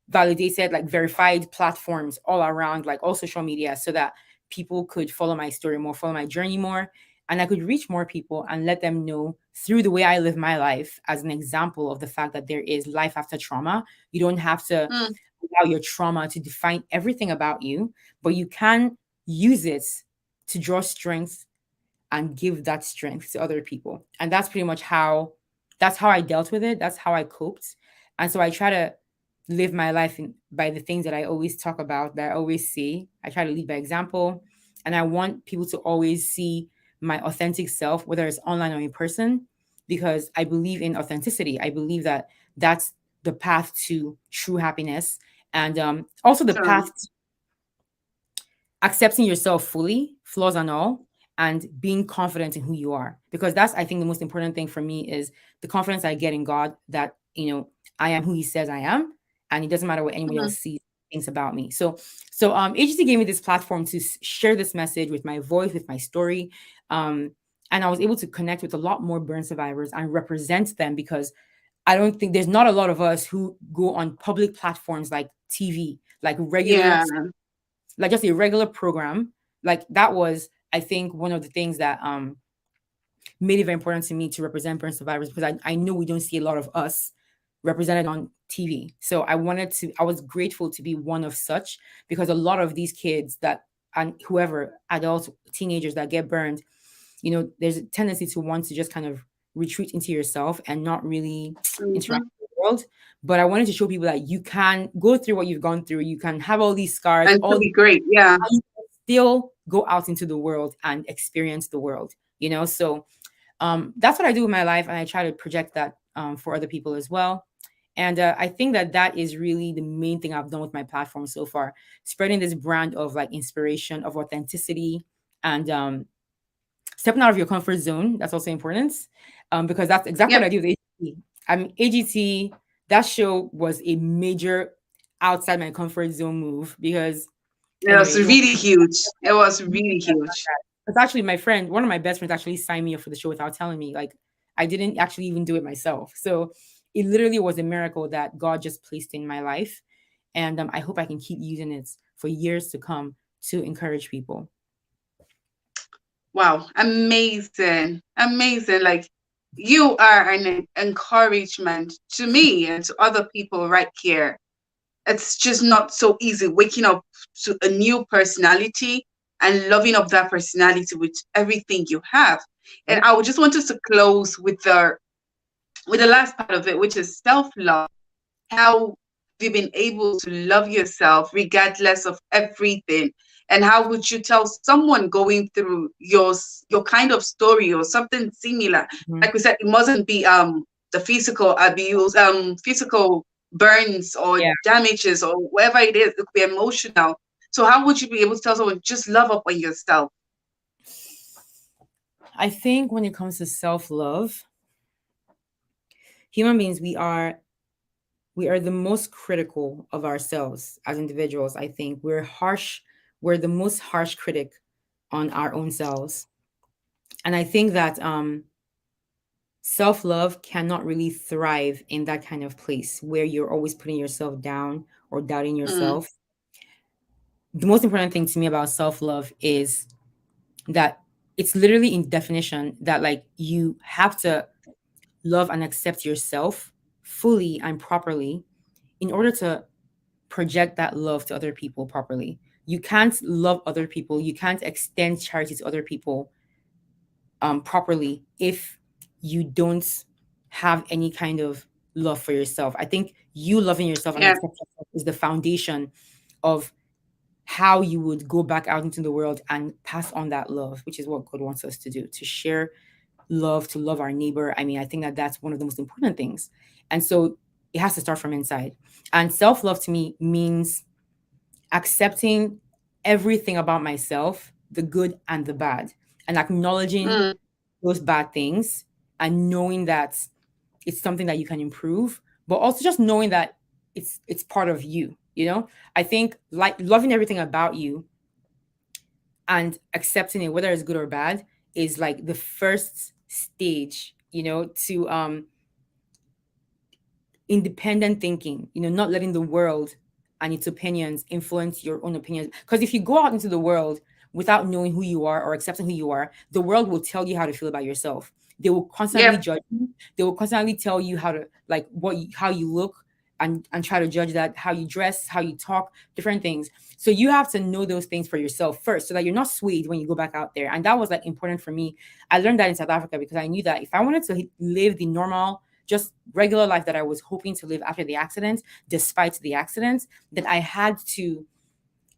validated, like verified platforms all around, like all social media, so that people could follow my story more, follow my journey more, and I could reach more people and let them know through the way I live my life as an example of the fact that there is life after trauma. You don't have to allow your trauma to define everything about you, but you can use it to draw strength and give that strength to other people. And that's pretty much that's how I dealt with it. That's how I coped. And so I try to live my life by the things that I always talk about, that I always see. I try to lead by example. And I want people to always see my authentic self, whether it's online or in person, because I believe in authenticity. I believe that that's the path to true happiness. And also the path to accepting yourself fully, flaws and all, and being confident in who you are. Because that's, I think, the most important thing for me is the confidence I get in God that, you know, I am who he says I am. And it doesn't matter what anyone else sees, thinks about me. So agency gave me this platform to share this message with my voice, with my story. And I was able to connect with a lot more burn survivors and represent them, because I don't think there's not a lot of us who go on public platforms like TV, like regular, like just a regular program. Like that was, I think, one of the things that made it very important to me to represent burn survivors, because I know we don't see a lot of us represented on TV. So I was grateful to be one of such, because a lot of these kids and whoever, adults, teenagers that get burned, you know, there's a tendency to want to just kind of retreat into yourself and not really interact with the world. But I wanted to show people that you can go through what you've gone through. You can have all these scars, and all be great. Yeah. and you can still go out into the world and experience the world, you know? So that's what I do with my life. And I try to project that for other people as well. And I think that is really the main thing I've done with my platform so far, spreading this brand of like inspiration, of authenticity, and stepping out of your comfort zone. That's also important, because that's exactly what I do with AGT. AGT, that show was a major outside my comfort zone move, because it was really huge. It was really huge. It's actually one of my best friends actually signed me up for the show without telling me. Like, I didn't actually even do it myself. So it literally was a miracle that God just placed in my life. And I hope I can keep using it for years to come to encourage people. Wow. Amazing. Amazing. Like, you are an encouragement to me and to other people right here. It's just not so easy waking up to a new personality and loving up that personality with everything you have. And I would just want us to close with the last part of it, which is self-love. How you've been able to love yourself regardless of everything. And how would you tell someone going through your kind of story or something similar? Like we said, it mustn't be the physical abuse, physical burns or damages or whatever it is. It could be emotional. So how would you be able to tell someone, just love up on yourself? I think when it comes to self-love, human beings, we are the most critical of ourselves as individuals. I think we're the most harsh critic on our own selves. And I think that self-love cannot really thrive in that kind of place where you're always putting yourself down or doubting yourself. The most important thing to me about self-love is that it's literally in definition that like you have to love and accept yourself fully and properly in order to project that love to other people properly. You can't love other people, you can't extend charity to other people properly if you don't have any kind of love for yourself. I think you loving yourself and Yeah. accepting yourself is the foundation of how you would go back out into the world and pass on that love, which is what God wants us to do, to share love, to love our neighbor. I mean, I think that that's one of the most important things. And so it has to start from inside. And self-love to me means accepting everything about myself, the good and the bad, and acknowledging those bad things and knowing that it's something that you can improve, but also just knowing that it's part of you, you know? I think like loving everything about you and accepting it, whether it's good or bad, is like the first stage, you know, to independent thinking, you know, not letting the world and its opinions influence your own opinions. Because if you go out into the world without knowing who you are or accepting who you are, the world will tell you how to feel about yourself. They will constantly judge you. They will constantly tell you how to like how you look and try to judge that, how you dress, how you talk, different things. So you have to know those things for yourself first so that you're not swayed when you go back out there. And that was like important for me. I learned that in South Africa because I knew that if I wanted to live the normal, just regular life that I was hoping to live after the accident, despite the accident, then I had to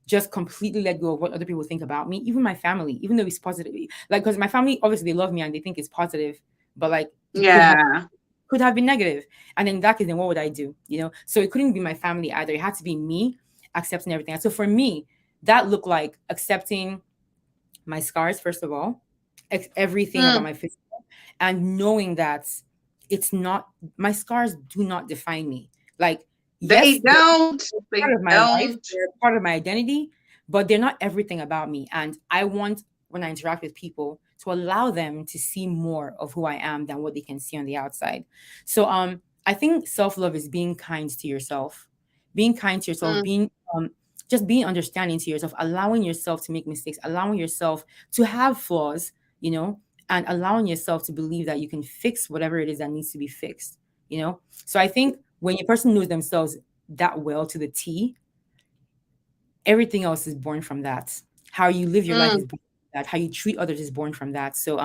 just completely let go of what other people think about me, even my family, even though it's positive. Like, because my family, obviously, they love me and they think it's positive, but like, it could have been negative. And in that case, then what would I do? You know, so it couldn't be my family either. It had to be me accepting everything. And so for me, that looked like accepting my scars, first of all, everything about my physical, and knowing that it's not, my scars do not define me. Like, They yes, don't. they're part of my life, they're part of my identity, but they're not everything about me. And I want, when I interact with people, to allow them to see more of who I am than what they can see on the outside. So I think self-love is being kind to yourself, being kind to yourself, being just being understanding to yourself, allowing yourself to make mistakes, allowing yourself to have flaws, you know, and allowing yourself to believe that you can fix whatever it is that needs to be fixed, you know? So I think when a person knows themselves that well to the T, everything else is born from that. How you live your life is born from that. How you treat others is born from that. So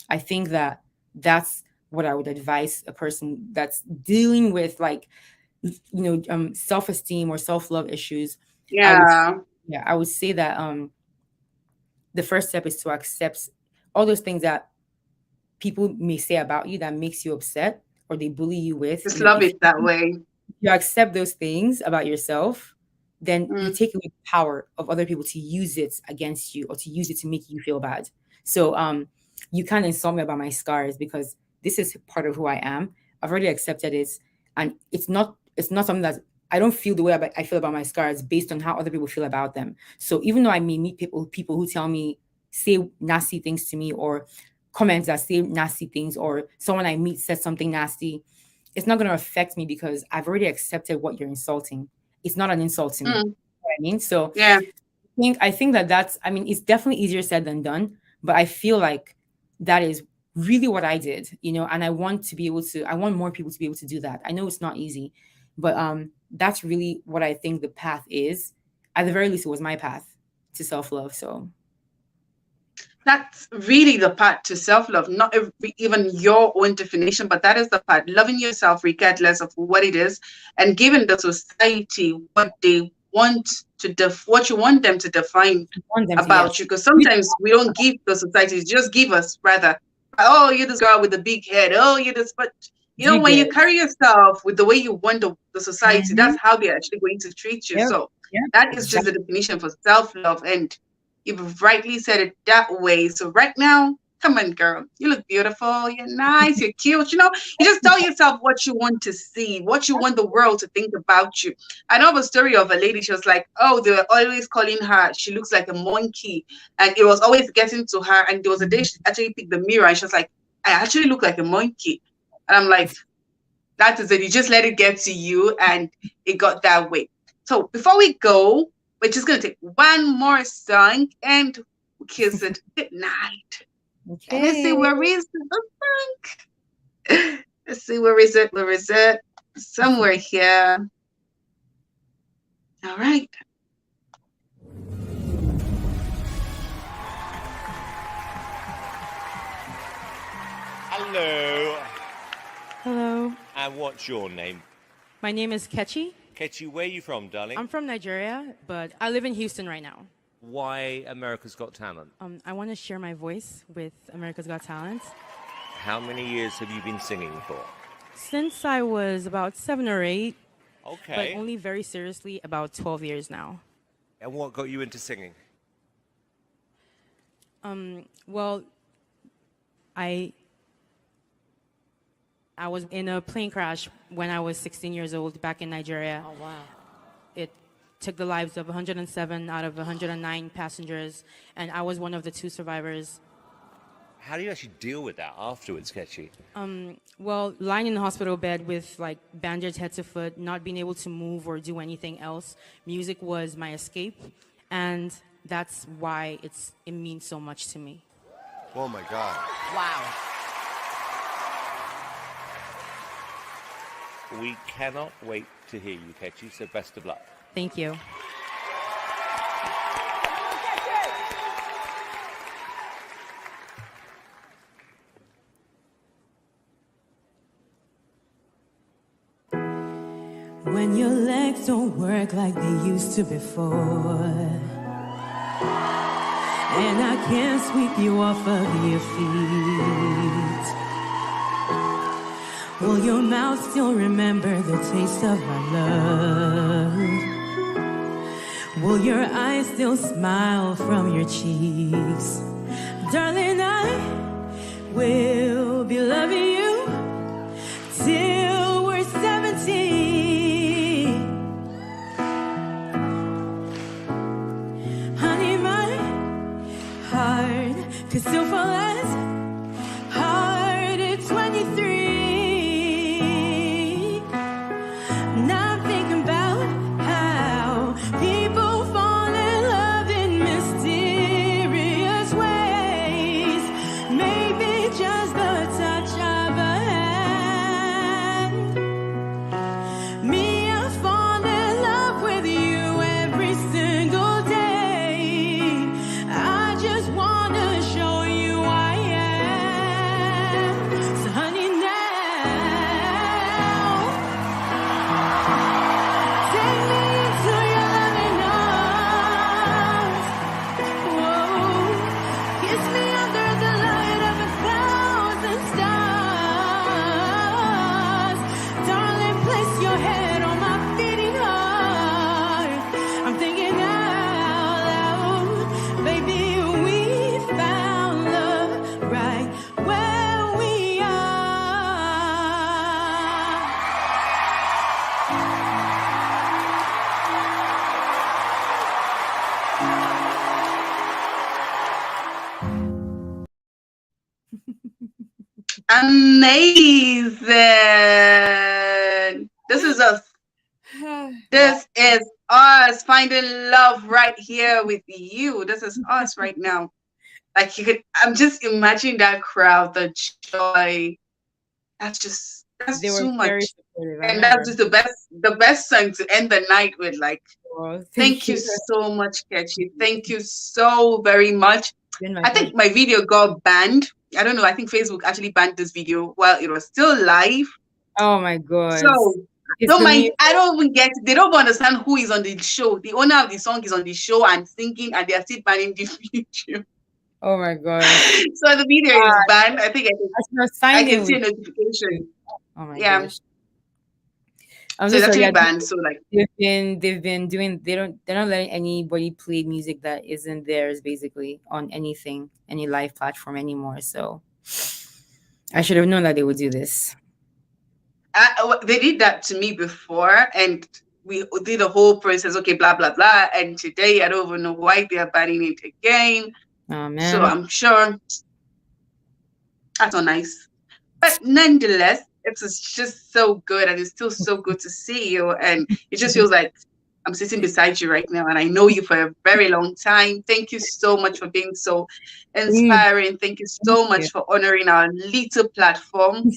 I think that that's what I would advise a person that's dealing with like, you know, self-esteem or self-love issues. I would say that the first step is to accept all those things that people may say about you that makes you upset or they bully you with. Just You know, love it that way. you accept those things about yourself, then you take away the power of other people to use it against you or to use it to make you feel bad. So you can't insult me about my scars because this is part of who I am. I've already accepted it, and it's not something that I don't feel the way I feel about my scars based on how other people feel about them. So even though I may meet people who tell me, say nasty things to me, or comments that say nasty things, or someone I meet says something nasty, it's not going to affect me because I've already accepted what you're insulting. It's not an insult to me. You know what I mean? So I think that's, I mean, it's definitely easier said than done, but I feel like that is really what I did, you know, and I want more people to be able to do that. I know it's not easy, but that's really what I think the path is. At the very least, it was my path to self-love. So that's really the path to self-love, not even your own definition, but that is the path. Loving yourself regardless of what it is, and giving the society what they want to what you want them to define about you. Because sometimes we don't give the society, just give us rather, oh, you're this girl with the big head, oh, you're this, but you know, when you carry yourself with the way you want the society, that's how they're actually going to treat you. So that is just the definition for self-love, and you've rightly said it that way. So right now, Come on, girl. You look beautiful. You're nice. You're cute. You just tell yourself what you want to see, what you want the world to think about you. I know of a story of a lady. She was like, oh, they were always calling her, she looks like a monkey. And it was always getting to her. And there was a day she actually picked the mirror and she was like, I actually look like a monkey. And I'm like, that is it. You just let it get to you. And it got that way. So before we go, we're just going to take one more song and kiss it. Good night. Okay. And let's see, where is the song? Let's see, where is it? Where is it? Somewhere here. All right. Hello. Hello. And what's your name? My name is Kechi. Kechi, where are you from, darling? I'm from Nigeria, but I live in Houston right now. Why America's Got Talent? I want to share my voice with America's Got Talent. How many years have you been singing for? Since I was about 7 or 8, Okay. but only very seriously about 12 years now. And what got you into singing? Well, I was in a plane crash when I was 16 years old back in Nigeria. Oh, wow. It took the lives of 107 out of 109 passengers, and I was one of the 2 survivors. How do you actually deal with that afterwards, Kechi? Well, lying in the hospital bed with like bandaged head to foot, not being able to move or do anything else, music was my escape, and that's why it means so much to me. Oh my God. Wow. We cannot wait to hear you, Kechi, so best of luck. Thank you. When your legs don't work like they used to before, and I can't sweep you off of your feet, will your mouth still remember the taste of my love? Will your eyes still smile from your cheeks? Darling, I will be loving you till we're 70. Honey, my heart could still fall as hard at 23. Now I'm thinking about how people fall in love in mysterious ways. Maybe just the touch of a hand. Me, I fall in love with you every single day. I just wanna show you I am. So honey, now take me into your loving arms. Whoa, kiss me under the light of 1,000 stars. Darling, place your head on my beating heart. I'm thinking out loud, baby, we found love right where we are. Amazing. This is us. This is us finding love right here with you. This is us right now. Like I'm just imagining that crowd, the joy. That's They were too much. very supportive. I And that's remember. just the best song to end the night with. Like, Oh, thank you so much, Kechi. Thank you so very much. Been my I think my video got banned. I don't know. I think Facebook actually banned this video while it was still live. Oh my God. So It's don't the mind. music. I don't even get. They don't understand who is on the show. The owner of the song is on the show and singing, and they are still banning the video. Oh my God. So the video is banned. I think As you're I signing can see a with- notification. Oh my Yeah. gosh. I'm So so it's sorry. actually Yeah, banned. So like, they've been doing. They're not letting anybody play music that isn't theirs, basically, on anything, any live platform anymore. So I should have known that they would do this. they did that to me before, and we did a whole process. Okay, blah blah blah. And today, I don't even know why they are banning it again. Oh man. So I'm sure that's not nice. But nonetheless, it's just so good, and it's still so good to see you. And it just feels like I'm sitting beside you right now, and I know you for a very long time. Thank you so much for being so inspiring. Thank you so much for honoring our little platform.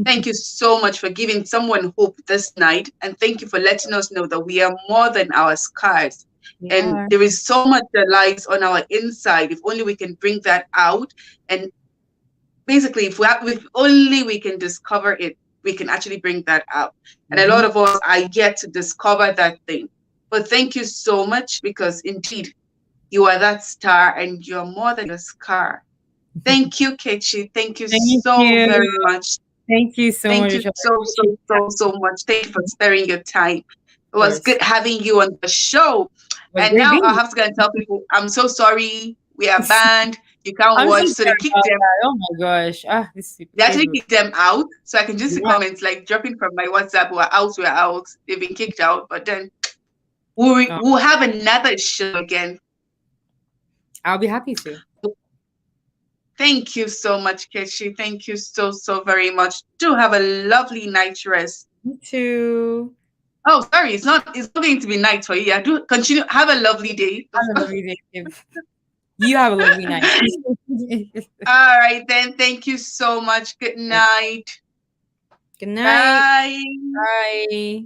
Thank you so much for giving someone hope this night. And thank you for letting us know that we are more than our scars. And there is so much that lies on our inside. If only we can bring that out. And basically, if only we can discover it, we can actually bring that out. And a lot of us are yet to discover that thing. But thank you so much, because indeed, you are that star, and you're more than a scar. Thank you, Kechi. Thank you so very much. Thank you so Thank much. you so much. Thank you for sparing your time. It was good having you on the show. And now I have to go and tell people, I'm so sorry. We are banned. You can't watch. So they kicked them. Oh my gosh. They actually kicked them out. So I can just see comments like dropping from my WhatsApp. We're out. They've been kicked out. But then we'll have another show again. I'll be happy to. Thank you so much, Kechi. Thank you so very much. Do have a lovely night rest. You too. Oh, sorry, it's not going to be night for you. Yeah, do continue. Have a lovely day. Have a lovely day. You have a lovely night. All right, then. Thank you so much. Good night. Good night. Bye. Bye.